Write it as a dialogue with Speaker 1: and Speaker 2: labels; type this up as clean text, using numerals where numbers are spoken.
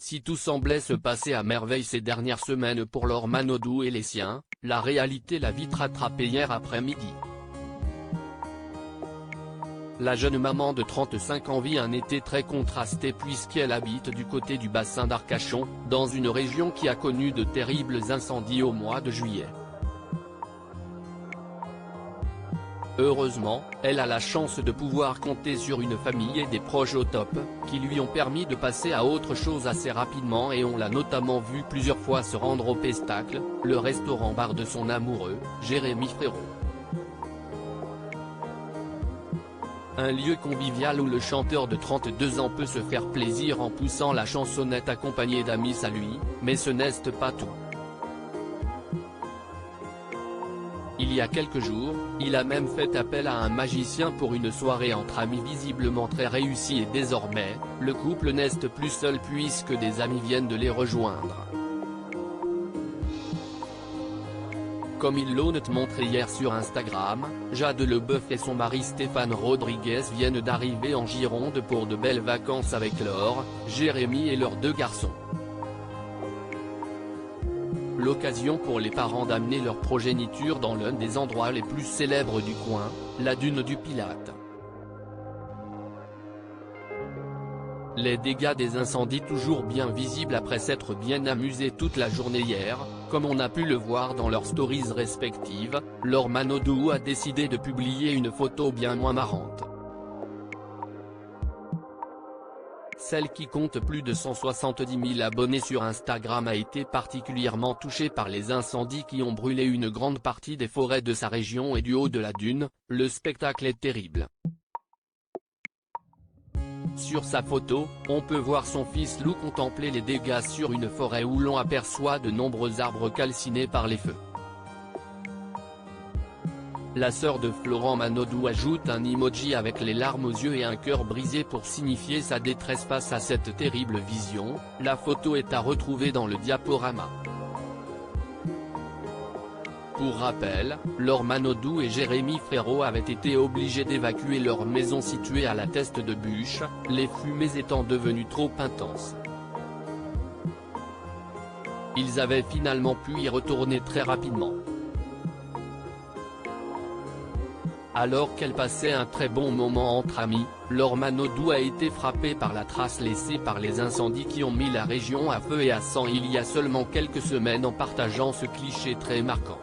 Speaker 1: Si tout semblait se passer à merveille ces dernières semaines pour Laure Manodou et les siens, la réalité l'a vite rattrapée hier après-midi. La jeune maman de 35 ans vit un été très contrasté puisqu'elle habite du côté du bassin d'Arcachon, dans une région qui a connu de terribles incendies au mois de juillet. Heureusement, elle a la chance de pouvoir compter sur une famille et des proches au top, qui lui ont permis de passer à autre chose assez rapidement et on l'a notamment vu plusieurs fois se rendre au Pestacle, le restaurant-bar de son amoureux, Jérémy Frérot. Un lieu convivial où le chanteur de 32 ans peut se faire plaisir en poussant la chansonnette accompagné d'amis à lui, mais ce n'est pas tout. Il y a quelques jours, il a même fait appel à un magicien pour une soirée entre amis visiblement très réussie et désormais, le couple n'est plus seul puisque des amis viennent de les rejoindre. Comme il l'ont montré hier sur Instagram, Jade Leboeuf et son mari Stéphane Rodriguez viennent d'arriver en Gironde pour de belles vacances avec Laure, Jérémy et leurs 2 garçons. L'occasion pour les parents d'amener leur progéniture dans l'un des endroits les plus célèbres du coin, la dune du Pilat. Les dégâts des incendies toujours bien visibles après s'être bien amusés toute la journée hier, comme on a pu le voir dans leurs stories respectives, Laure Manodou a décidé de publier une photo bien moins marrante. Celle qui compte plus de 170 000 abonnés sur Instagram a été particulièrement touchée par les incendies qui ont brûlé une grande partie des forêts de sa région et du haut de la dune, le spectacle est terrible. Sur sa photo, on peut voir son fils Lou contempler les dégâts sur une forêt où l'on aperçoit de nombreux arbres calcinés par les feux. La sœur de Florent Manodou ajoute un emoji avec les larmes aux yeux et un cœur brisé pour signifier sa détresse face à cette terrible vision. La photo est à retrouver dans le diaporama. Pour rappel, Laure Manodou et Jérémy Frérot avaient été obligés d'évacuer leur maison située à la Teste de Buch, les fumées étant devenues trop intenses. Ils avaient finalement pu y retourner très rapidement. Alors qu'elle passait un très bon moment entre amis, Laure Manodou a été frappée par la trace laissée par les incendies qui ont mis la région à feu et à sang il y a seulement quelques semaines en partageant ce cliché très marquant.